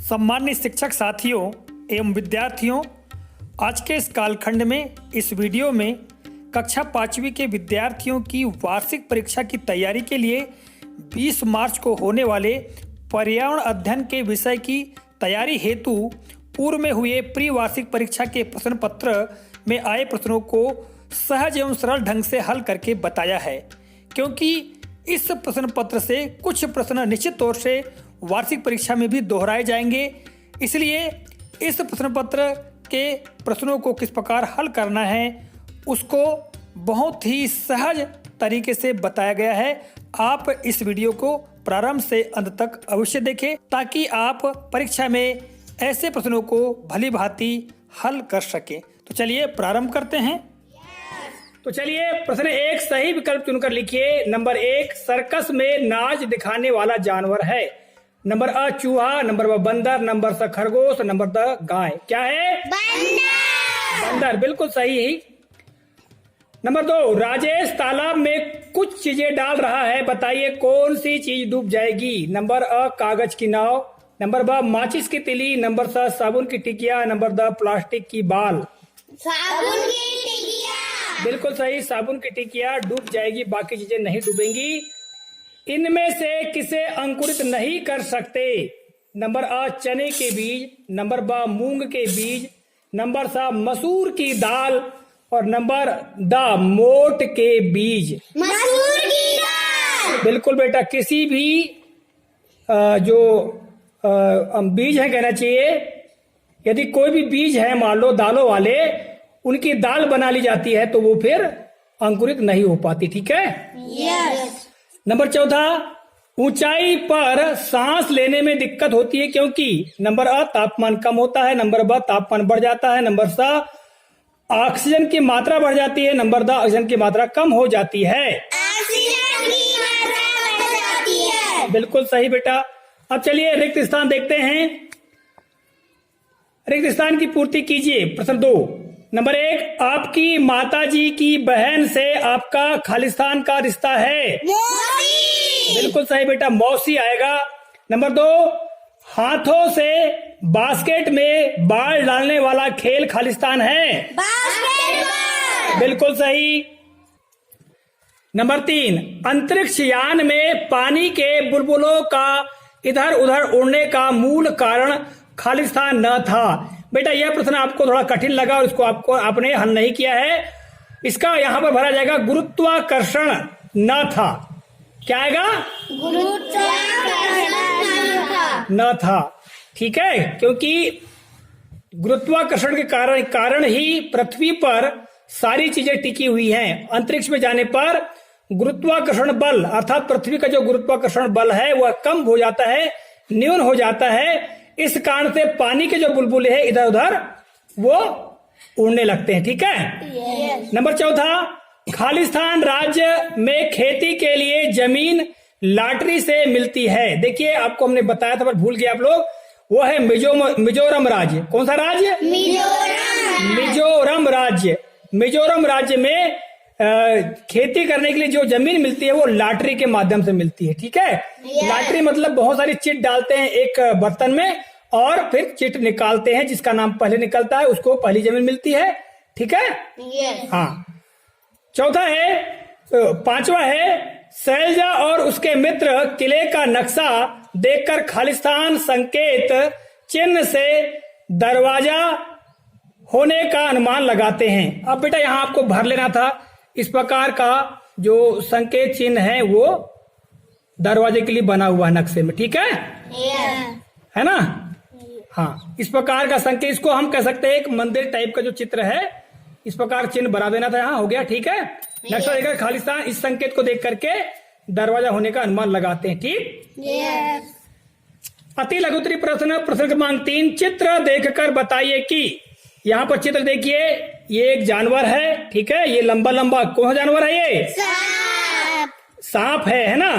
सम्मानित शिक्षक साथियों एवं विद्यार्थियों, आज के इस कालखंड में इस वीडियो में कक्षा 5वीं के विद्यार्थियों की वार्षिक परीक्षा की तैयारी के लिए 20 मार्च को होने वाले पर्यावरण अध्ययन के विषय की तैयारी हेतु पूर्व में हुए प्री वार्षिक परीक्षा के प्रश्न पत्र में आए प्रश्नों को सहज एवं सरल ढंग से हल करके बताया है, क्योंकि इस प्रश्न पत्र से कुछ प्रश्न निश्चित तौर से वार्षिक परीक्षा में भी दोहराए जाएंगे। इसलिए इस प्रश्न पत्र के प्रश्नों को किस प्रकार हल करना है उसको बहुत ही सहज तरीके से बताया गया है। आप इस वीडियो को प्रारंभ से अंत तक अवश्य देखें ताकि आप परीक्षा में ऐसे प्रश्नों को भली भांति हल कर सकें। तो चलिए प्रारंभ करते हैं। तो चलिए प्रश्न 1 सही विकल्प चुनकर लिखिए। नंबर 1 सर्कस में नाच दिखाने वाला जानवर है। नंबर अ चूहा, नंबर ब बंदर, नंबर स खरगोश, नंबर द गाय। क्या है? बंदर, बिल्कुल सही है। नंबर 2 राजेश तालाब में कुछ चीजें डाल रहा है, बताइए कौन सी चीज डूब जाएगी। नंबर अ कागज की नाव, नंबर ब माचिस की तिली, नंबर स साबुन की टिकिया, नंबर द प्लास्टिक की बाल। साबुन की टिकिया, बिल्कुल सही, साबुन की टिकिया डूब जाएगी, बाकी चीजें नहीं डूबेंगी। इनमें से किसे अंकुरित नहीं कर सकते। नंबर अ चने के बीज, नंबर ब मूंग के बीज, नंबर स मसूर की दाल और नंबर द मोट के बीज। मसूर की दाल। बिल्कुल बेटा, किसी भी जो बीज है कहना चाहिए, यदि कोई भी बीज है मान लो दालों वाले, उनकी दाल बना ली जाती है तो वो फिर अंकुरित नहीं हो पाती। ठीक है। यस। नंबर 14 ऊंचाई पर सांस लेने में दिक्कत होती है क्योंकि। नंबर अ तापमान कम होता है, नंबर ब तापमान बढ़ जाता है, नंबर स ऑक्सीजन की मात्रा बढ़ जाती है, नंबर द ऑक्सीजन की मात्रा कम हो जाती है। ऑक्सीजन की मात्रा बढ़ जाती है। बिल्कुल सही बेटा। अब चलिए रिक्त स्थान देखते हैं। रिक्त स्थान की पूर्ति कीजिए। प्रश्न 2 नंबर 1 आपकी माताजी की बहन से आपका खालिस्तान का रिश्ता है। मौसी। बिल्कुल सही बेटा, मौसी आएगा। नंबर 2 हाथों से बास्केट में बाल डालने वाला खेल खालिस्तान है। बास्केटबॉल। बिल्कुल सही। नंबर 3 अंतरिक्ष यान में पानी के बुलबुलों का इधर उधर उड़ने का मूल कारण खालिस्तान न था। बेटा यह प्रश्न आपको थोड़ा कठिन लगा और इसको आपने हल नहीं किया है। इसका यहां पर भरा जाएगा गुरुत्वाकर्षण न था। क्या आएगा? न था। ठीक है, क्योंकि गुरुत्वाकर्षण के कारण ही पृथ्वी पर सारी चीजें टिकी हुई हैं। अंतरिक्ष में जाने पर गुरुत्वाकर्षण बल अर्थात पृथ्वी का जो गुरुत्वाकर्षण बल है वह कम हो जाता है, न्यून हो जाता है। इस कारण से पानी के जो बुलबुले हैं इधर उधर वो उड़ने लगते हैं। ठीक है। नंबर 4 खालिस्तान राज्य में खेती के लिए जमीन लॉटरी से मिलती है। देखिए आपको हमने बताया था पर भूल गए आप लोग, वो है मिजोरम राज्य। कौन सा राज्य? मिजोरम राज्य। मिजोरम राज्य में खेती करने के लिए जो जमीन मिलती है वो लॉटरी के माध्यम से मिलती है। ठीक है। लॉटरी मतलब बहुत सारी चिट डालते हैं एक बर्तन में और फिर चिट निकालते हैं, जिसका नाम पहले निकलता है उसको पहली जमीन मिलती है। ठीक है। हाँ। 4 है 5वां है शैलजा और उसके मित्र किले का नक्शा देखकर खालिस्तान संकेत चिन्ह से दरवाजा होने का अनुमान लगाते हैं। अब बेटा यहां आपको भर लेना था। इस प्रकार का जो संकेत चिन्ह है वो दरवाजे के लिए बना हुआ है नक्शे में। ठीक है। है ना? हाँ, इस प्रकार का संकेत, इसको हम कह सकते हैं एक मंदिर टाइप का जो चित्र है, इस प्रकार चिन्ह बना देना था। यहाँ हो गया। ठीक है। नक्शा देखकर खालिस्तान इस संकेत को देख करके दरवाजा होने का अनुमान लगाते हैं। ठीक। अति लघुत्तरी प्रश्न क्रमांक 3 चित्र देखकर बताइए कि। यहाँ पर चित्र देखिए, ये एक जानवर है। ठीक है। ये लंबा लंबा कौन सा जानवर है? ये सांप है ना?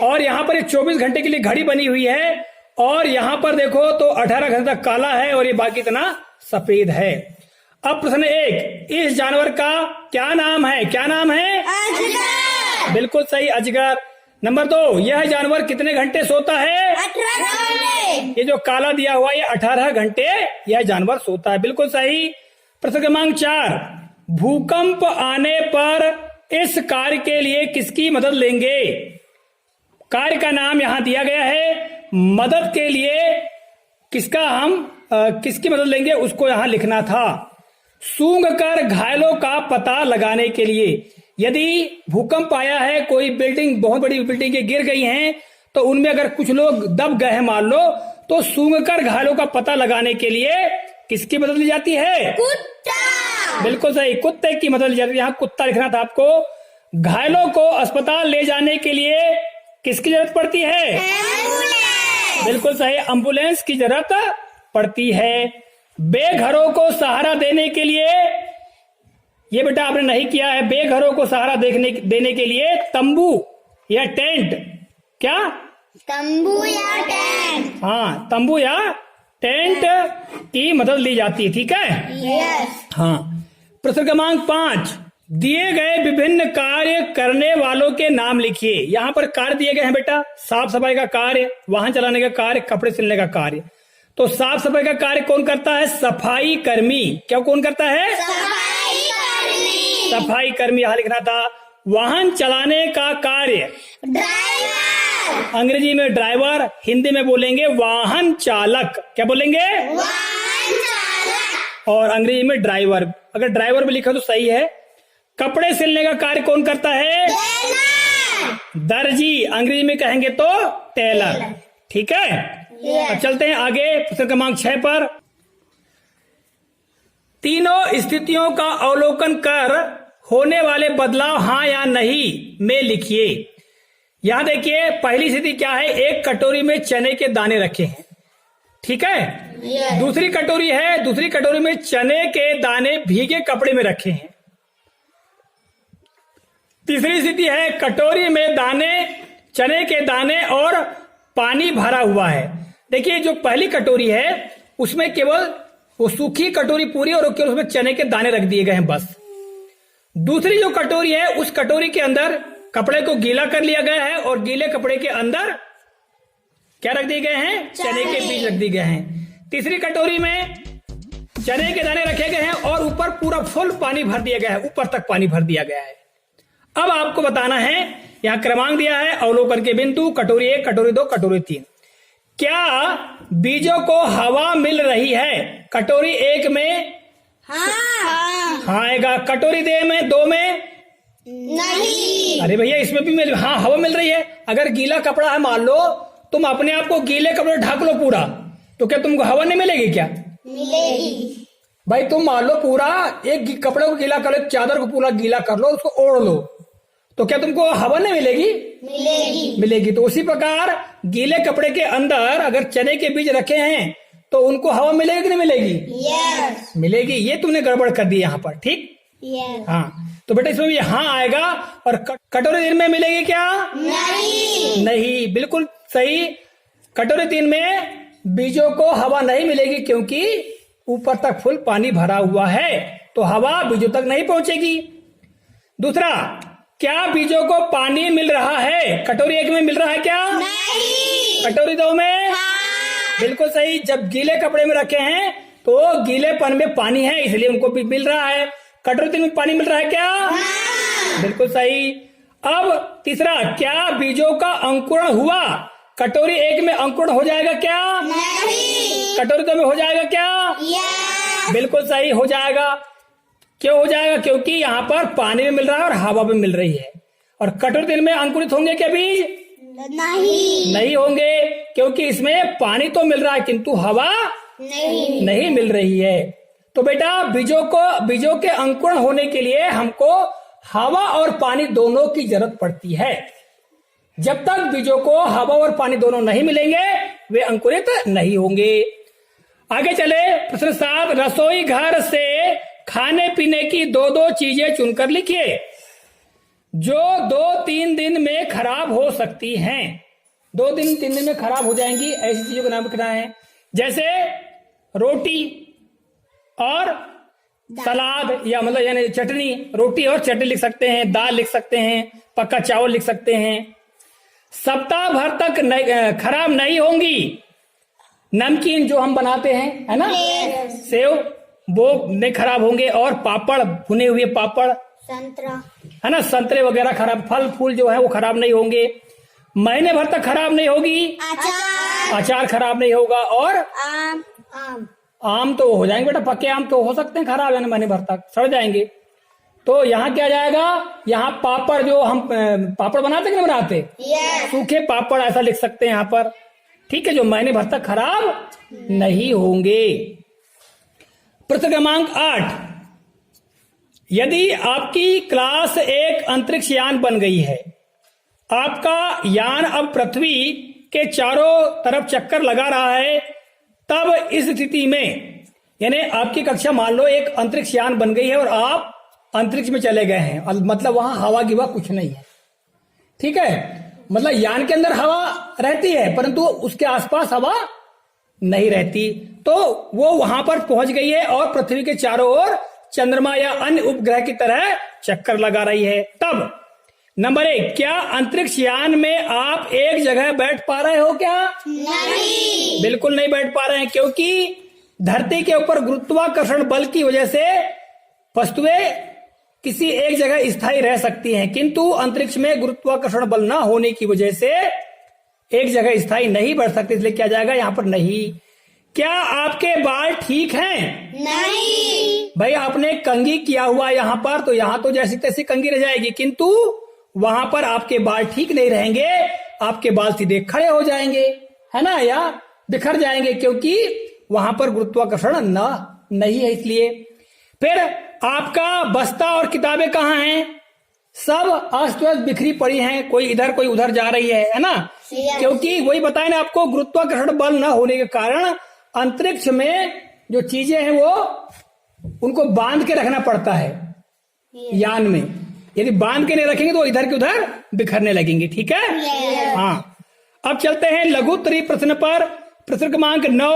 और यहाँ पर 24 घंटे के लिए घड़ी बनी हुई है और यहाँ पर देखो तो 18 घंटे तक काला है और ये बाकी इतना सफेद है। अब प्रश्न 1 इस जानवर का क्या नाम है? क्या नाम है? अजगर। बिल्कुल सही, अजगर। नंबर 2, यह जानवर कितने घंटे सोता है? 18 घंटे। ये जो काला दिया हुआ ये 18 घंटे यह जानवर सोता है। बिल्कुल सही। प्रश्न क्रमांक 4, भूकंप आने पर इस कार्य के लिए किसकी मदद लेंगे? कार्य का नाम यहां दिया गया है। मदद के लिए किसकी मदद लेंगे उसको यहां लिखना था। सूंघ कर घायलों का पता लगाने के लिए, यदि भूकंप आया है, कोई बिल्डिंग, बहुत बड़ी बिल्डिंगें गिर गई हैं, तो उनमें अगर कुछ लोग दब गए हैं मान लो, तो सूंघ कर घायलों का पता लगाने के लिए किसकी मदद ली जाती है? कुत्ता। बिल्कुल सही, कुत्ते की मदद ली जाती है। यहाँ कुत्ता लिखना था आपको। घायलों को अस्पताल ले जाने के लिए किसकी जरूरत पड़ती है? एम्बुलेंस। बिल्कुल सही, एम्बुलेंस की जरूरत पड़ती है। बेघरों को सहारा देने के लिए, ये बेटा आपने नहीं किया है, बेघरों को सहारा देने के लिए तंबू या टेंट, क्या? तंबू या टेंट। हाँ, तंबू या टेंट की मदद ली जाती है। ठीक है। यस। हाँ। प्रश्न क्रमांक 5, दिए गए विभिन्न कार्य करने वालों के नाम लिखिए। यहाँ पर कार्य दिए गए हैं बेटा, साफ सफाई का कार्य, वाहन चलाने का कार्य, कपड़े सिलने का कार्य। तो साफ सफाई का कार्य कौन करता है? सफाई कर्मी। क्या कौन करता है? सफाई कर्मी। सफाई कर्मी यहाँ लिखना था। वाहन चलाने का कार्य, ड्राइवर। अंग्रेजी में ड्राइवर, हिंदी में बोलेंगे वाहन चालक। क्या बोलेंगे? वाहन चालक। और अंग्रेजी में ड्राइवर। अगर ड्राइवर भी लिखा तो सही है। कपड़े सिलने का कार्य कौन करता है? टेलर। दर्जी, अंग्रेजी में कहेंगे तो टेलर। ठीक है। अब चलते हैं आगे प्रश्न क्रमांक 6 पर। तीनों स्थितियों का अवलोकन कर होने वाले बदलाव हाँ या नहीं में लिखिए। यहां देखिए, पहली स्थिति क्या है? एक कटोरी में चने के दाने रखे हैं। ठीक है। दूसरी कटोरी है, दूसरी कटोरी में चने के दाने भीगे कपड़े में रखे हैं। तीसरी स्थिति है, कटोरी में दाने, चने के दाने और पानी भरा हुआ है। देखिए, जो पहली कटोरी है उसमें केवल वो सूखी कटोरी पूरी और केवल उसमें चने के दाने रख दिए गए हैं बस। दूसरी जो कटोरी है उस कटोरी के अंदर कपड़े को गीला कर लिया गया है और गीले कपड़े के अंदर क्या रख दिए गए हैं? चने के बीज रख दिए गए हैं। तीसरी कटोरी में चने के दाने रखे गए हैं और ऊपर पूरा फुल पानी भर दिया गया है, ऊपर तक पानी भर दिया गया है। अब आपको बताना है, यहां क्रमांक दिया है, अवलोकन के बिंदु, कटोरी 1, कटोरी 2, कटोरी 3। क्या बीजों को हवा मिल रही है? कटोरी 1 में हाँ आएगा, कटोरी 2 में नहीं। अरे भैया, इसमें भी हाँ हवा मिल रही है। अगर गीला कपड़ा है मान लो, तुम अपने आप को गीले कपड़े ढक लो पूरा, तो क्या तुमको हवा नहीं मिलेगी? क्या मिलेगी। भाई, तुम मान लो पूरा एक कपड़े को गीला कर लो, चादर को पूरा गीला कर लो, उसको ओढ़ लो, तो क्या तुमको हवा नहीं मिलेगी? मिलेगी। तो उसी प्रकार गीले कपड़े के अंदर अगर चने के बीज रखे हैं तो उनको हवा मिलेगी कि नहीं मिलेगी? यस। मिलेगी। ये तुमने गड़बड़ कर दी यहाँ पर। ठीक। यस। हाँ, तो बेटा इसमें भी हाँ आएगा। और कटोरी 3 में मिलेगी क्या? नहीं। बिल्कुल सही, कटोरी 3 में बीजों को हवा नहीं मिलेगी क्योंकि ऊपर तक फुल पानी भरा हुआ है, तो हवा बीजों तक नहीं पहुंचेगी। दूसरा, क्या बीजों को पानी मिल रहा है? कटोरी 1 में मिल रहा है क्या? नहीं। कटोरी 2 में? बिल्कुल सही। जब गीले कपड़े में रखे हैं तो गीलेपन में पानी है, इसलिए उनको भी मिल रहा है। कटोरी 3 में पानी मिल रहा है क्या? बिल्कुल सही। अब तीसरा, क्या बीजों का अंकुरण हुआ? कटोरी 1 में अंकुरण हो जाएगा क्या? नहीं। कटोरी 2 में हो जाएगा क्या? यस। बिल्कुल सही, हो जाएगा। क्यों हो जाएगा? क्योंकि यहाँ पर पानी में मिल रहा है और हवा में मिल रही है। और कटोरी 3 में अंकुरित होंगे क्या बीज? नहीं होंगे, क्योंकि इसमें पानी तो मिल रहा है किंतु हवा नहीं मिल रही है। तो बेटा, बीजों के अंकुरण होने के लिए हमको हवा और पानी दोनों की जरूरत पड़ती है। जब तक बीजों को हवा और पानी दोनों नहीं मिलेंगे वे अंकुरित नहीं होंगे। आगे चले, प्रश्न 7, रसोई घर से खाने पीने की 2-2 चीजें चुनकर लिखिए जो 2-3 दिन में खराब हो सकती हैं। 2-3 दिन में खराब हो जाएंगी ऐसी चीजों का नाम लिखना है। जैसे रोटी और सलाद, या मतलब यानी चटनी, रोटी और चटनी लिख सकते हैं, दाल लिख सकते हैं, पक्का चावल लिख सकते हैं। सप्ताह भर तक खराब नहीं होंगी। नमकीन जो हम बनाते हैं, है ना, सेव, वो नहीं खराब होंगे। और पापड़, भुने हुए पापड़, संतरा, है ना, संतरे वगैरह खराब, फल फूल जो है वो खराब नहीं होंगे। महीने भर तक खराब नहीं होगी। अचार खराब नहीं होगा। और आम तो हो जाएंगे बेटा, पक्के आम तो हो सकते हैं खराब, यानी महीने भर तक सड़ जाएंगे। तो यहाँ क्या जाएगा, यहाँ पापड़ जो हम पापड़ बनाते कि नहीं बनाते, सूखे पापड़ ऐसा लिख सकते हैं यहाँ पर, ठीक है, जो महीने भर तक खराब नहीं होंगे। प्रश्न क्रमांक 8, यदि आपकी क्लास एक अंतरिक्ष यान बन गई है, आपका यान अब पृथ्वी के चारों तरफ चक्कर लगा रहा है, तब इस स्थिति में, यानी आपकी कक्षा मान लो एक अंतरिक्ष यान बन गई है और आप अंतरिक्ष में चले गए हैं, मतलब वहां हवा गिवा कुछ नहीं है, ठीक है, मतलब यान के अंदर हवा रहती है परंतु उसके आसपास हवा नहीं रहती। तो वो वहां पर पहुंच गई है और पृथ्वी के चारों ओर चंद्रमा या अन्य उपग्रह की तरह चक्कर लगा रही है। तब नंबर 1, क्या अंतरिक्ष यान में आप एक जगह बैठ पा रहे हो क्या? नहीं। बिल्कुल नहीं बैठ पा रहे हैं, क्योंकि धरती के ऊपर गुरुत्वाकर्षण बल की वजह से वस्तुएं किसी एक जगह स्थायी रह सकती हैं, किंतु अंतरिक्ष में गुरुत्वाकर्षण बल न होने की वजह से एक जगह स्थायी नहीं बढ़ सकती, इसलिए क्या जाएगा यहाँ पर नहीं। क्या आपके बाल ठीक हैं? नहीं। भाई आपने कंघी किया हुआ यहाँ पर, तो यहाँ तो जैसी तैसी कंघी रह जाएगी, किंतु वहां पर आपके बाल ठीक नहीं रहेंगे, आपके बाल सीधे खड़े हो जाएंगे, है ना, या बिखर जाएंगे, क्योंकि वहां पर गुरुत्वाकर्षण नहीं है। इसलिए फिर आपका बस्ता और किताबें कहाँ हैं? सब अस्त व्यस्त बिखरी पड़ी हैं, कोई इधर कोई उधर जा रही है ना, क्योंकि वही बताया ना आपको, गुरुत्वाकर्षण बल न होने के कारण अंतरिक्ष में जो चीजें हैं वो उनको बांध के रखना पड़ता है यान में, यदि बांध के नहीं रखेंगे तो इधर के उधर बिखरने लगेंगे, ठीक है। हाँ, अब चलते हैं लघुत्तरी प्रश्न पर। प्रश्न क्रमांक 9,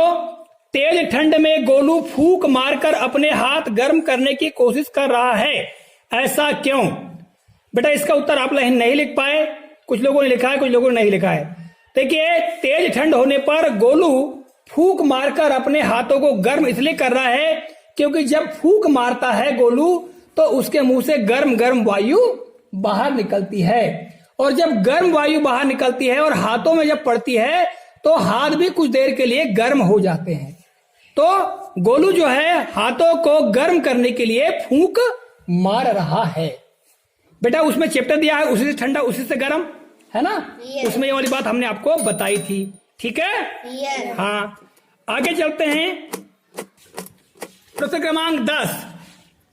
तेज ठंड में गोलू फूंक मारकर अपने हाथ गर्म करने की कोशिश कर रहा है, ऐसा क्यों? बेटा इसका उत्तर आप नहीं लिख पाए, कुछ लोगों ने लिखा है, कुछ लोगों ने नहीं लिखा है। देखिए, तेज ठंड होने पर गोलू फूंक मारकर अपने हाथों को गर्म इसलिए कर रहा है क्योंकि जब फूंक मारता है गोलू तो उसके मुंह से गर्म गर्म वायु बाहर निकलती है, और जब गर्म वायु बाहर निकलती है और हाथों में जब पड़ती है तो हाथ भी कुछ देर के लिए गर्म हो जाते हैं। तो गोलू जो है हाथों को गर्म करने के लिए फूंक मार रहा है। बेटा उसमें चैप्टर दिया है, उसी से ठंडा उसी से गर्म, है ना, उसमें ये वाली बात हमने आपको बताई थी, ठीक है। हाँ, आगे चलते हैं। प्रश्न क्रमांक 10,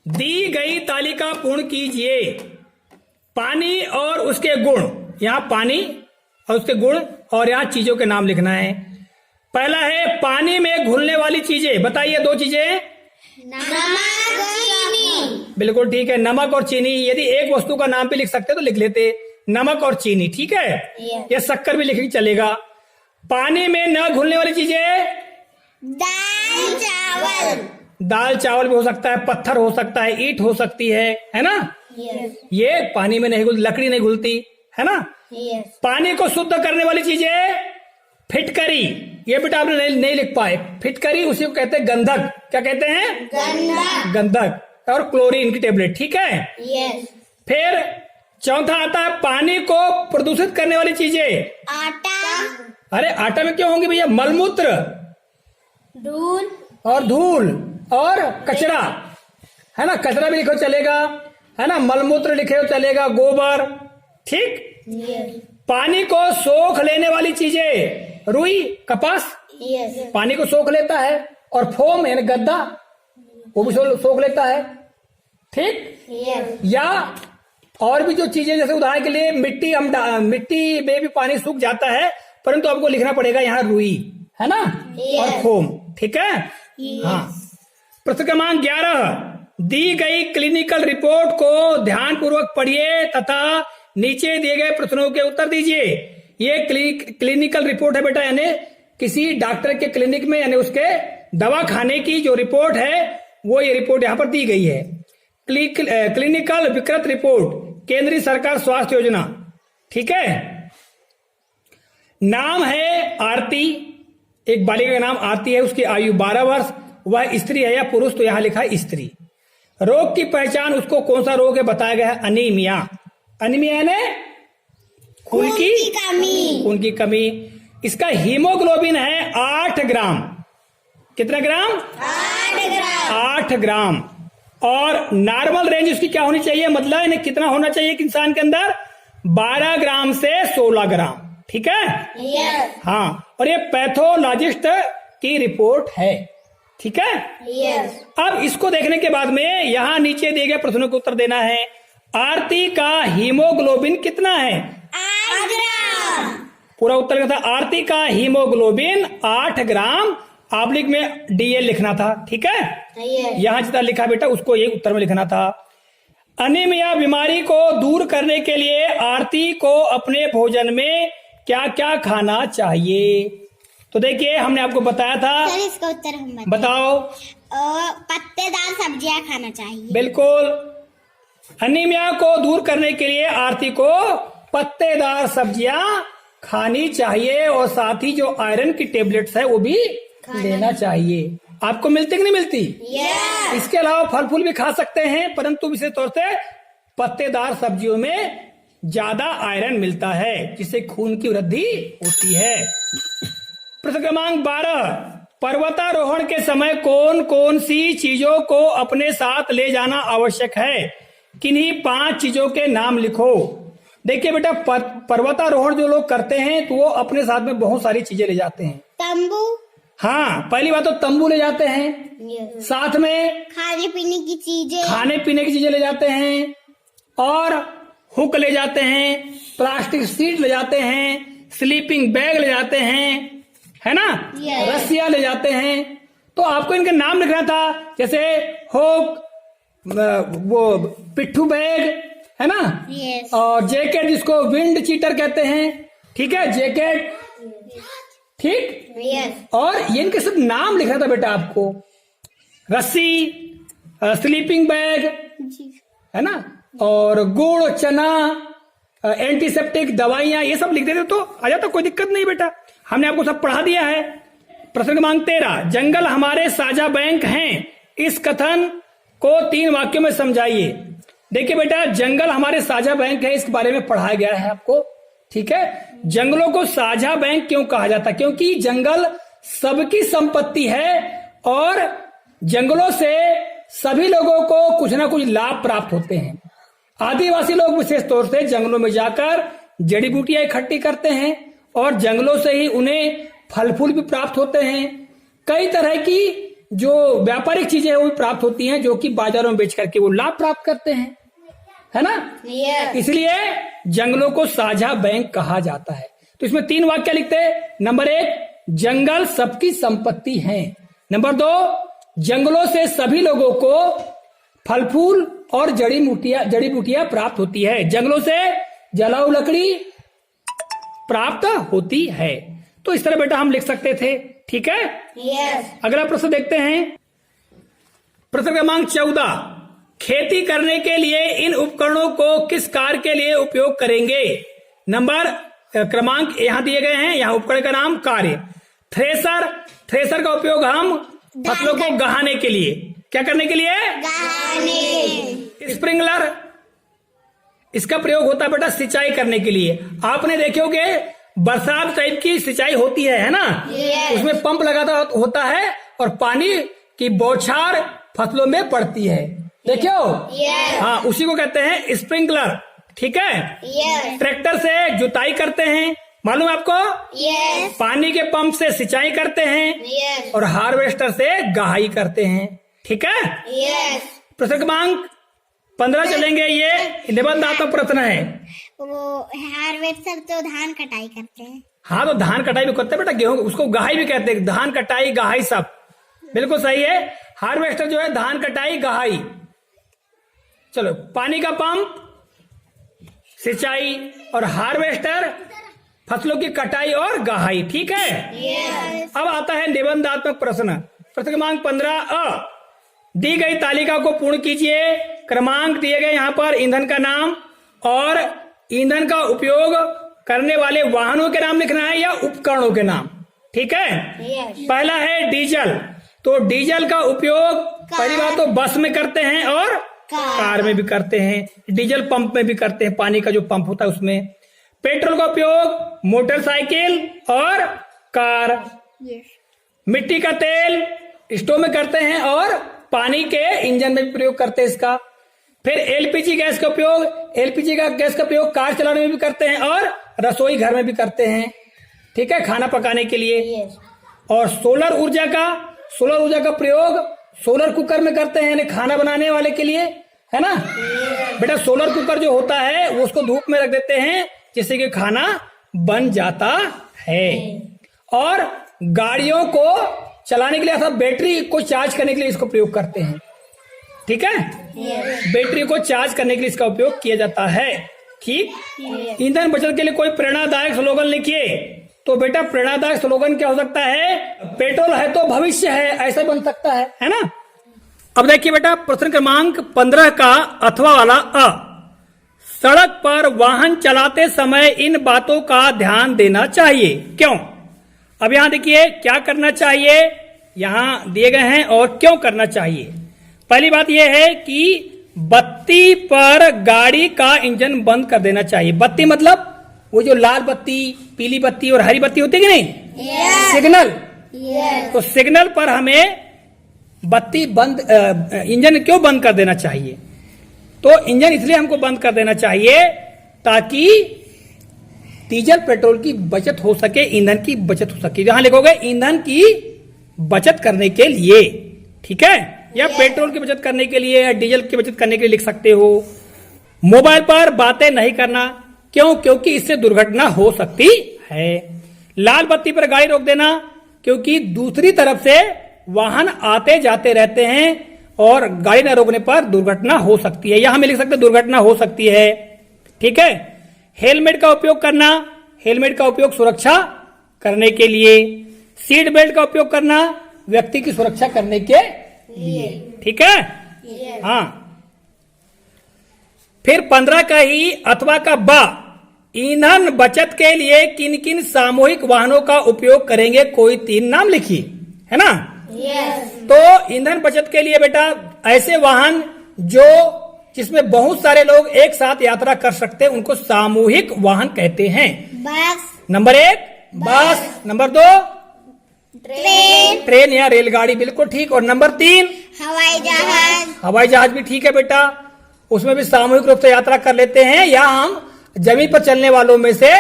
दी गई तालिका पूर्ण कीजिए। पानी और उसके गुण, यहाँ पानी और उसके गुण और यहाँ चीजों के नाम लिखना है। पहला है पानी में घुलने वाली चीजें, बताइए 2 चीजें। नमक, चीनी। बिल्कुल ठीक है, नमक और चीनी। यदि एक वस्तु का नाम भी लिख सकते तो लिख लेते, नमक और चीनी, ठीक है। या शक्कर भी लिख चलेगा। पानी में न घुलने वाली चीजें, दाल, चावल। दाल चावल भी हो सकता है, पत्थर हो सकता है, ईंट हो सकती है ना, ये पानी में नहीं घुलती, लकड़ी नहीं घुलती, है ना। पानी को शुद्ध करने वाली चीजें, फिटकरी, ये बेटा आपने नहीं लिख पाए, फिटकरी उसी को कहते हैं गंधक, क्या कहते हैं? गंधक। और क्लोरीन की टेबलेट, ठीक है। फिर चौथा आता है पानी को प्रदूषित करने वाली चीजें, आटा। अरे आटा में क्यों होंगे भैया? मलमूत्र, धूल और धूल और कचरा, है ना, कचरा भी लिखो चलेगा, है ना, मलमूत्र लिखे हो चलेगा, गोबर, ठीक। पानी को सोख लेने वाली चीजें, रुई, कपास, पानी को सोख लेता है, और फोम यानी गद्दा, वो भी सोख लेता है, ठीक। या और भी जो चीजें, जैसे उदाहरण के लिए मिट्टी, हम मिट्टी में भी पानी सूख जाता है, परंतु आपको लिखना पड़ेगा यहाँ रुई, है ना, और फोम, ठीक है। हाँ, प्रश्न क्रमांक 11, दी गई क्लिनिकल रिपोर्ट को ध्यान पूर्वक पढ़िए तथा नीचे दिए गए प्रश्नों के उत्तर दीजिए। ये क्लिनिकल रिपोर्ट है बेटा, यानी किसी डॉक्टर के क्लिनिक में, यानी उसके दवा खाने की जो रिपोर्ट है वो ये रिपोर्ट यहाँ पर दी गई है। क्लिनिकल विकृत रिपोर्ट, केंद्रीय सरकार स्वास्थ्य योजना, ठीक है। नाम है आरती, एक बालिका का नाम आरती है, उसकी आयु 12 वर्ष, वह स्त्री है या पुरुष, तो यहां लिखा है स्त्री। रोग की पहचान, उसको कौन सा रोग है बताया गया है, अनीमिया। अनीमिया यानी खून की कमी। खून की कमी। इसका हीमोग्लोबिन है 8 ग्राम। कितना ग्राम? 8 ग्राम। 8 ग्राम। और नॉर्मल रेंज उसकी क्या होनी चाहिए, मतलब इन्हें कितना होना चाहिए एक इंसान के अंदर, 12 ग्राम से 16 ग्राम। ठीक है, यस हाँ। और ये पैथोलॉजिस्ट की रिपोर्ट है। ठीक है, यस। अब इसको देखने के बाद में यहां नीचे दिए गए प्रश्नों को उत्तर देना है। आरती का हीमोग्लोबिन कितना है? 8 ग्राम। पूरा उत्तर क्या था? आरती का हीमोग्लोबिन 8 ग्राम, ऑब्लिक में डीएल लिखना था। ठीक है, यस यहां जितना लिखा बेटा उसको ये उत्तर में लिखना था। अनीमिया बीमारी को दूर करने के लिए आरती को अपने भोजन में क्या क्या खाना चाहिए? तो देखिए हमने आपको बताया था, सर इसका उत्तर हम बताओ। पत्तेदार सब्जियां खाना चाहिए। बिल्कुल, अनीमिया को दूर करने के लिए आरती को पत्तेदार सब्जियां खानी चाहिए, और साथ ही जो आयरन की टेबलेट्स है वो भी लेना चाहिए। आपको मिलती कि नहीं मिलती? यस इसके अलावा फल फूल भी खा सकते हैं, परंतु विशेष तौर से पत्तेदार सब्जियों में ज्यादा आयरन मिलता है, जिससे खून की वृद्धि होती है। प्रश्न क्रमांक 12, पर्वतारोहण के समय कौन कौन सी चीजों को अपने साथ ले जाना आवश्यक है? किन्हीं 5 चीजों के नाम लिखो। देखिए बेटा, पर्वतारोहण जो लोग करते हैं तो वो अपने साथ में बहुत सारी चीजें ले जाते हैं। तंबू। हाँ, पहली बात तो तंबू ले जाते हैं, यस। साथ में खाने पीने की चीजें। खाने पीने की चीजें ले जाते हैं, और हुक ले जाते हैं, प्लास्टिक सीट ले जाते हैं, स्लीपिंग बैग ले जाते हैं, है ना, Yes. रस्सियां ले जाते हैं। तो आपको इनके नाम लिखना था, जैसे हुक, वो पिट्ठू बैग, है ना, यस और जैकेट जिसको विंड चीटर कहते हैं। ठीक है, जैकेट, ठीक। यस और ये इनके सब नाम लिखना था बेटा आपको, रस्सी, स्लीपिंग बैग, है ना, और गुड़, चना, एंटीसेप्टिक दवाइयां, ये सब लिख देते तो आ जाता, कोई दिक्कत नहीं बेटा, हमने आपको सब पढ़ा दिया है। प्रश्न क्रमांक 13, जंगल हमारे साझा बैंक हैं, इस कथन को 3 वाक्यों में समझाइए। देखिए बेटा, जंगल हमारे साझा बैंक है, इसके बारे में पढ़ाया गया है आपको। ठीक है, जंगलों को साझा बैंक क्यों कहा जाता है? क्योंकि जंगल सबकी संपत्ति है, और जंगलों से सभी लोगों को कुछ ना कुछ लाभ प्राप्त होते हैं। आदिवासी लोग विशेष तौर से जंगलों में जाकर जड़ी बूटियां इकट्ठी करते हैं, और जंगलों से ही उन्हें फल फूल भी प्राप्त होते हैं। कई तरह की जो व्यापारिक चीजें वो भी प्राप्त होती हैं, जो कि बाजारों में बेच करके वो लाभ प्राप्त करते हैं, है ना। यस इसलिए जंगलों को साझा बैंक कहा जाता है। तो इसमें 3 वाक्य लिखते हैं। नंबर 1, जंगल सबकी संपत्ति है। नंबर 2, जंगलों से सभी लोगों को फल फूल और जड़ी बूटियां प्राप्त होती है। जंगलों से जलाऊ लकड़ी प्राप्त होती है। तो इस तरह बेटा हम लिख सकते थे। ठीक है, यस अगला प्रश्न देखते हैं। प्रश्न क्रमांक 14, खेती करने के लिए इन उपकरणों को किस कार्य के लिए उपयोग करेंगे? नंबर क्रमांक यहां दिए गए हैं, यहां उपकरण का नाम, कार्य। थ्रेसर का उपयोग हम फसलों को गहाने के लिए, क्या करने के लिए? गाने। स्प्रिंकलर, इसका प्रयोग होता है बेटा सिंचाई करने के लिए। आपने देखे होंगे बरसात टाइप की सिंचाई होती है ना, Yes. उसमें पंप लगाता होता है और पानी की बौछार फसलों में पड़ती है, देखियो। Yes. हाँ, उसी को कहते हैं स्प्रिंकलर। ठीक है, यस ट्रैक्टर से जुताई करते हैं, मालूम है आपको। यस पानी के पंप से सिंचाई करते हैं, यस और हार्वेस्टर से गहाई करते हैं। ठीक है, यस। प्रश्न क्रमांक 15 चलेंगे। ये निबंधात्मक प्रश्न है। वो हार्वेस्टर तो धान कटाई करते हैं। हाँ, तो धान कटाई भी करते हैं बेटा, गेहूं, उसको गहाई भी कहते हैं। धान कटाई गहाई सब बिल्कुल सही है। हार्वेस्टर जो है धान कटाई गहाई। चलो, पानी का पंप सिंचाई, और हार्वेस्टर फसलों की कटाई और गहाई। ठीक है, यस अब आता है निबंधात्मक प्रश्न। प्रश्न क्रमांक 15 दी गई तालिका को पूर्ण कीजिए। क्रमांक दिए गए यहाँ पर ईंधन का नाम और ईंधन का उपयोग करने वाले वाहनों के नाम लिखना है या उपकरणों के नाम। ठीक है, यस। पहला है डीजल। तो डीजल का उपयोग पहली बात तो बस में करते हैं और कार में भी करते हैं, डीजल पंप में भी करते हैं, पानी का जो पंप होता है उसमें। पेट्रोल का उपयोग मोटरसाइकिल और कार। मिट्टी का तेल स्टोव में करते हैं और पानी के इंजन में भी प्रयोग करते हैं इसका। फिर एलपीजी गैस का उपयोग, एलपीजी का गैस का प्रयोग कार चलाने में भी करते हैं और रसोई घर में भी करते हैं। ठीक है, खाना पकाने के लिए। यस। और सोलर ऊर्जा का प्रयोग सोलर कुकर में करते हैं, यानी खाना बनाने वाले के लिए, है ना बेटा। सोलर कुकर जो होता है वो उसको धूप में रख देते हैं जिससे कि खाना बन जाता है। और गाड़ियों को चलाने के लिए अथवा बैटरी को चार्ज करने के लिए इसको प्रयोग करते हैं। ठीक है, बैटरी को चार्ज करने के लिए इसका उपयोग किया जाता है। ठीक, ईंधन बचत के लिए कोई प्रेरणादायक स्लोगन लिखिए। तो बेटा प्रेरणादायक स्लोगन क्या हो सकता है? पेट्रोल है तो भविष्य है, ऐसा बन सकता है ना। अब देखिए बेटा प्रश्न क्रमांक 15 का अथवा वाला अ, सड़क पर वाहन चलाते समय इन बातों का ध्यान देना चाहिए, क्यों? अब यहां देखिए क्या करना चाहिए, यहां दिए गए हैं और क्यों करना चाहिए। पहली बात यह है कि बत्ती पर गाड़ी का इंजन बंद कर देना चाहिए। बत्ती मतलब वो जो लाल बत्ती, पीली बत्ती और हरी बत्ती होती है कि नहीं, सिग्नल। तो सिग्नल पर हमें बत्ती बंद, इंजन क्यों बंद कर देना चाहिए? तो इंजन इसलिए हमको बंद कर देना चाहिए ताकि डीजल पेट्रोल की बचत हो सके, ईंधन की बचत हो सके। यहां लिखोगे ईंधन की बचत करने के लिए। ठीक है, या पेट्रोल की बचत करने के लिए या डीजल की बचत करने के लिए लिख सकते हो। मोबाइल पर बातें नहीं करना, क्यों? क्योंकि इससे दुर्घटना हो सकती है। लाल बत्ती पर गाड़ी रोक देना, क्योंकि दूसरी तरफ से वाहन आते जाते रहते हैं और गाड़ी न रोकने पर दुर्घटना हो सकती है। यहां हम लिख सकते हैं दुर्घटना हो सकती है। ठीक है, हेलमेट का उपयोग करना, हेलमेट का उपयोग सुरक्षा करने के लिए। सीट बेल्ट का उपयोग करना व्यक्ति की सुरक्षा करने के लिए। ठीक है, हाँ। फिर 15 का ही अथवा का बा, ईंधन बचत के लिए किन किन सामूहिक वाहनों का उपयोग करेंगे, कोई 3 नाम लिखिए, है ना। तो ईंधन बचत के लिए बेटा ऐसे वाहन जो जिसमें बहुत सारे लोग एक साथ यात्रा कर सकते हैं उनको सामूहिक वाहन कहते हैं। बस, नंबर 1 बस, नंबर 2 ट्रेन या रेलगाड़ी, बिल्कुल ठीक। और नंबर 3 हवाई जहाज। हवाई जहाज भी ठीक है बेटा, उसमें भी सामूहिक रूप से यात्रा कर लेते हैं। या हम जमीन पर चलने वालों में से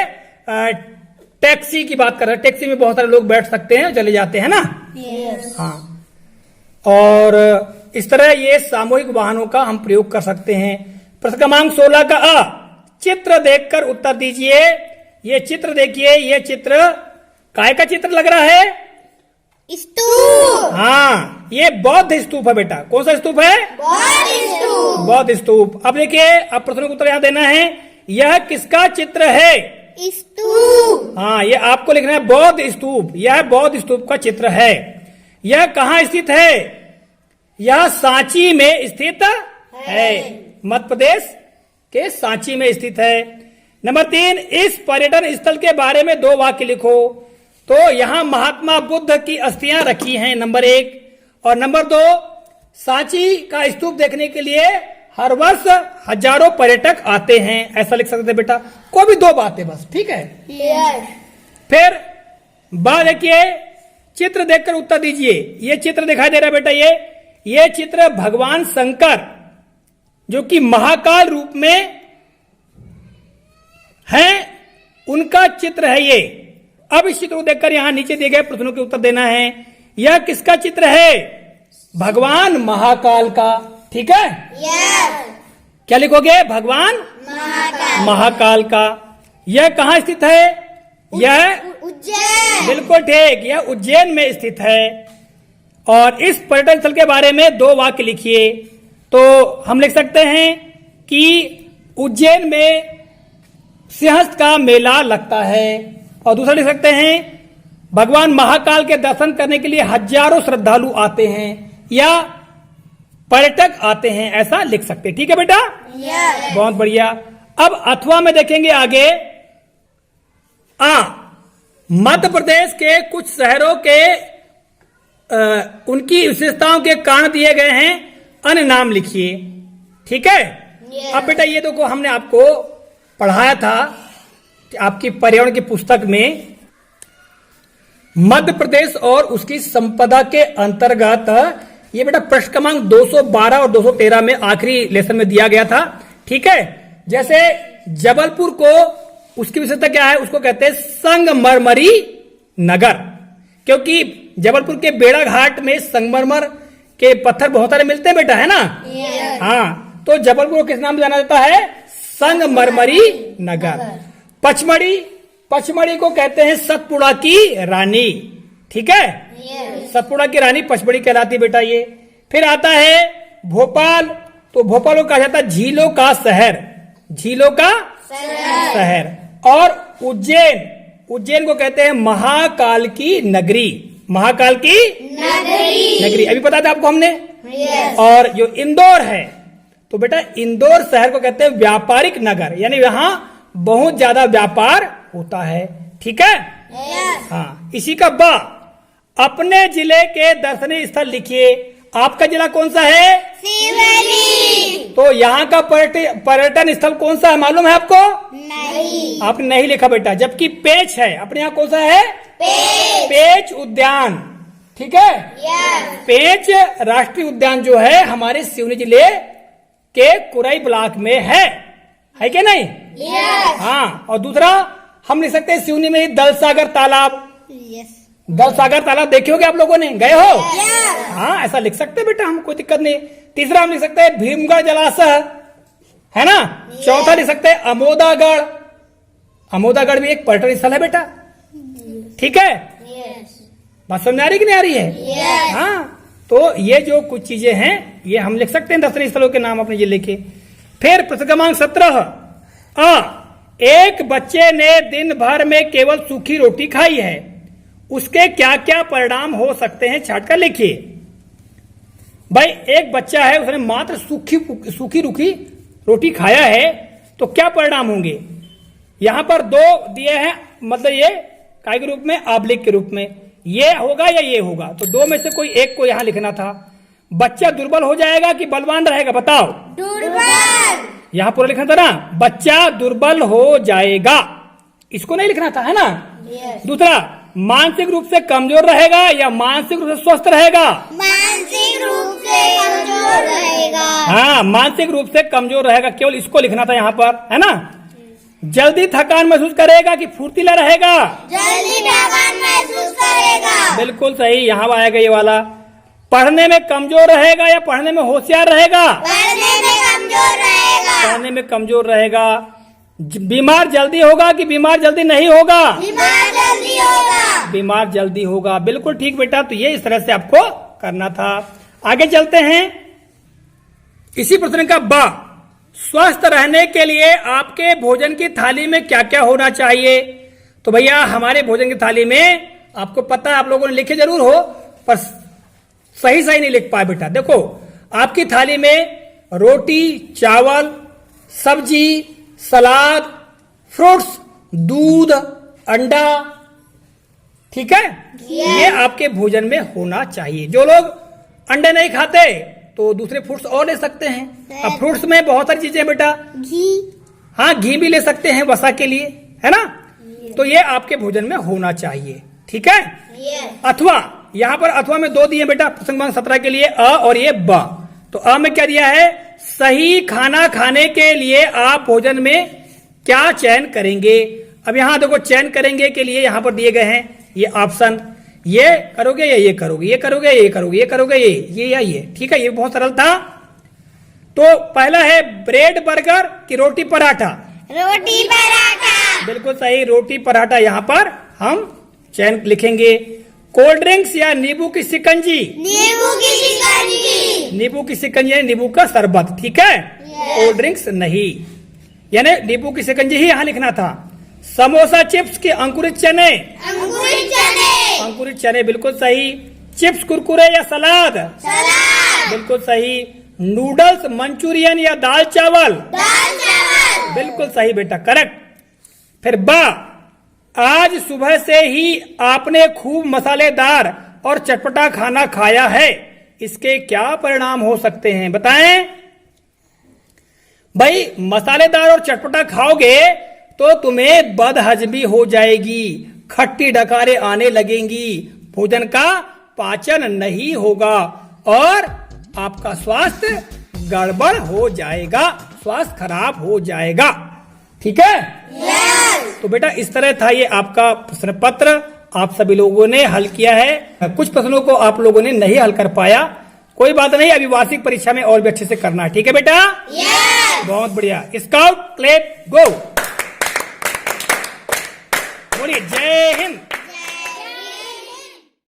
टैक्सी की बात कर रहे हैं, टैक्सी में बहुत सारे लोग बैठ सकते हैं, चले जाते हैं ना। हाँ, और इस तरह ये सामूहिक वाहनों का हम प्रयोग कर सकते हैं। प्रश्न क्रमांक 16 का अ, चित्र देखकर उत्तर दीजिए। ये चित्र देखिए, ये चित्र काय का चित्र लग रहा है? स्तूप। हाँ, ये बौद्ध स्तूप है बेटा। कौन सा स्तूप है? बौद्ध स्तूप। अब देखिए, अब प्रश्न का उत्तर यहां देना है। यह किसका चित्र है? स्तूप। हाँ, ये आपको लिखना है बौद्ध स्तूप। यह बौद्ध स्तूप का चित्र है। यह कहाँ स्थित है? यह सांची में स्थित है, मध्य प्रदेश के सांची में स्थित है। नंबर 3, इस पर्यटन स्थल के बारे में 2 वाक्य लिखो। तो यहां महात्मा बुद्ध की अस्थियां रखी हैं, नंबर 1। और नंबर 2, सांची का स्तूप देखने के लिए हर वर्ष हजारों पर्यटक आते हैं, ऐसा लिख सकते हैं बेटा। कोई भी 2 बातें बस, ठीक है। फिर बात देखिए, चित्र देखकर उत्तर दीजिए। ये चित्र दिखाई दे रहा है बेटा, ये चित्र भगवान शंकर जो कि महाकाल रूप में है, उनका चित्र है ये। अब इस चित्र को देखकर यहां नीचे दिए गए प्रश्नों के उत्तर देना है। यह किसका चित्र है? भगवान महाकाल का। ठीक है, क्या लिखोगे? भगवान महाकाल का। यह कहां स्थित है? यह उज्जैन। बिल्कुल ठीक, यह उज्जैन में स्थित है। और इस पर्यटन स्थल के बारे में 2 वाक्य लिखिए। तो हम लिख सकते हैं कि उज्जैन में सिंहस्थ का मेला लगता है। और दूसरा लिख सकते हैं भगवान महाकाल के दर्शन करने के लिए हजारों श्रद्धालु आते हैं या पर्यटक आते हैं, ऐसा लिख सकते हैं। ठीक है बेटा, बहुत बढ़िया। अब अथवा में देखेंगे आगे, मध्य प्रदेश के कुछ शहरों के उनकी विशेषताओं के कारण दिए गए हैं, अन्य नाम लिखिए। ठीक है। अब बेटा ये देखो हमने आपको पढ़ाया था कि आपकी पर्यावरण की पुस्तक में मध्य प्रदेश और उसकी संपदा के अंतर्गत ये बेटा प्रश्न क्रमांक 212 और 213 में आखिरी लेसन में दिया गया था। ठीक है। जैसे जबलपुर को उसकी विशेषता क्या है, उसको कहते हैं संगमरमरी नगर, क्योंकि जबलपुर के बेड़ा घाट में संगमरमर के पत्थर बहुत सारे मिलते हैं बेटा, है ना। हाँ, तो जबलपुर को किस नाम से जाना जाता है, संगमरमरी नगर। पचमढ़ी को कहते हैं सतपुड़ा की रानी। ठीक है। सतपुड़ा की रानी पचमढ़ी कहलाती है बेटा ये। फिर आता है भोपाल, तो भोपाल को कहा जाता है झीलों का शहर, झीलों का शहर। और उज्जैन को कहते हैं महाकाल की नगरी, महाकाल की नगरी अभी पता था आपको हमने। और जो इंदौर है, तो बेटा इंदौर शहर को कहते हैं व्यापारिक नगर, यानी यहाँ बहुत ज्यादा व्यापार होता है। ठीक है। हाँ, इसी का बा, अपने जिले के दर्शनीय स्थल लिखिए। आपका जिला कौन सा है, शिवली। तो यहाँ का पर्यटन स्थल कौन सा है मालूम है आपको, नहीं। आपने नहीं लिखा बेटा। जबकि पेंच है, अपने यहाँ कौन सा है, पेंच उद्यान। ठीक है। पेंच राष्ट्रीय उद्यान जो है हमारे सिवनी जिले के कुराई ब्लॉक में है क्या नहीं। हाँ, और दूसरा हम लिख सकते हैं सिवनी में ही दल सागर तालाब। दल सागर तालाब देखे होगे आप लोगों ने, गए हो। हाँ, ऐसा लिख सकते हैं बेटा, हम कोई दिक्कत नहीं। तीसरा हम लिख सकते हैं भीमगढ़ जलाशय, है ना। चौथा लिख सकते हैं अमोदागढ़, अमोदागढ़ भी एक पर्यटन स्थल है बेटा। ठीक है। बात समझ आ रही कि नहीं आ रही है। हाँ, तो ये जो कुछ चीजें हैं ये हम लिख सकते हैं दर्शनीय स्थलों के नाम अपने जिले के। फिर प्रश्न क्रमांक 17, एक बच्चे ने दिन भर में केवल सूखी रोटी खाई है, उसके क्या क्या परिणाम हो सकते हैं, छाट कर लिखिए। भाई एक बच्चा है, उसने मात्र सूखी रूखी रोटी खाया है, तो क्या परिणाम होंगे। यहां पर दो दिए हैं, मतलब ये काय के रूप में, आबलिक के रूप में, ये होगा या ये होगा, तो दो में से कोई एक को यहां लिखना था। बच्चा दुर्बल हो जाएगा कि बलवान रहेगा, बताओ। दुर्बल। यहां पूरा लिखना था ना, बच्चा दुर्बल हो जाएगा, इसको नहीं लिखना था, है ना। दूसरा, मानसिक रूप से कमजोर रहेगा या मानसिक रूप से स्वस्थ रहेगा, मानसिक रूप से कमजोर रहेगा। हाँ, मानसिक रूप से कमजोर रहेगा, केवल इसको लिखना था यहां पर, है ना। जल्दी थकान महसूस करेगा कि फुर्तीला रहेगा, जल्दी थकान महसूस करेगा। बिल्कुल सही, यहां आएगा ये वाला। पढ़ने में कमजोर रहेगा या पढ़ने में होशियार रहेगा, पढ़ने में कमजोर रहेगा, पढ़ने में कमजोर रहेगा। बीमार जल्दी होगा कि बीमार जल्दी नहीं होगा, बीमार जल्दी होगा, बीमार जल्दी होगा। बिल्कुल ठीक बेटा, तो ये इस तरह से आपको करना था। आगे चलते हैं। इसी प्रश्न का बा, स्वस्थ रहने के लिए आपके भोजन की थाली में क्या क्या होना चाहिए। तो भैया हमारे भोजन की थाली में आपको पता है, आप लोगों ने लिखे जरूर हो पर सही नहीं लिख पाए बेटा। देखो आपकी थाली में रोटी, चावल, सब्जी, सलाद, फ्रूट्स, दूध, अंडा, ठीक है, ये आपके भोजन में होना चाहिए। जो लोग अंडे नहीं खाते तो दूसरे फ्रूट्स और ले सकते हैं। अब फ्रूट्स में बहुत सारी चीजें बेटा, घी, हाँ घी भी ले सकते हैं वसा के लिए, है ना। तो ये आपके भोजन में होना चाहिए, ठीक है। अथवा, यहाँ पर अथवा में दो दिए बेटा, प्रश्न क्रमांक 17 के लिए अ और ये ब। तो अ में क्या दिया है, सही खाना खाने के लिए आप भोजन में क्या चयन करेंगे। अब यहाँ देखो चयन करेंगे के लिए यहाँ पर दिए गए हैं ये ऑप्शन, ये करोगे या ये करोगे, ये करोगे ये करोगे, ये करोगे ये या ये, ठीक है। ये बहुत सरल था। तो पहला है ब्रेड बर्गर की रोटी पराठा, रोटी पराठा, बिल्कुल सही, रोटी पराठा यहाँ पर हम चयन लिखेंगे। कोल्ड ड्रिंक्स या नींबू की शिकंजी, नींबू की शिकंजी, नींबू की शिकंजी यानी नींबू का शरबत, ठीक है। कोल्ड ड्रिंक्स नहीं, यानी नींबू की शिकंजी ही यहाँ लिखना था। समोसा चिप्स के अंकुरित चने, अंकुरित चने, अंकुरित चने बिल्कुल सही। चिप्स कुरकुरे या सलाद, सलाद, बिल्कुल सही। नूडल्स मंचूरियन या दाल चावल, दाल चावल, बिल्कुल सही बेटा, करेक्ट। फिर बा, आज सुबह से ही आपने खूब मसालेदार और चटपटा खाना खाया है, इसके क्या परिणाम हो सकते हैं बताएं? भाई मसालेदार और चटपटा खाओगे तो तुम्हें बदहजमी हो जाएगी, खट्टी डकारें आने लगेंगी, भोजन का पाचन नहीं होगा और आपका स्वास्थ्य गड़बड़ हो जाएगा, स्वास्थ्य खराब हो जाएगा। ठीक है? तो बेटा इस तरह था ये आपका प्रश्न पत्र, आप सभी लोगों ने हल किया है। कुछ प्रश्नों को आप लोगों ने नहीं हल कर पाया, कोई बात नहीं, अभी वार्षिक परीक्षा में और भी अच्छे से करना है। ठीक है बेटा? बहुत बढ़िया। स्काउट क्लैप गो। बोलिए जय हिंद।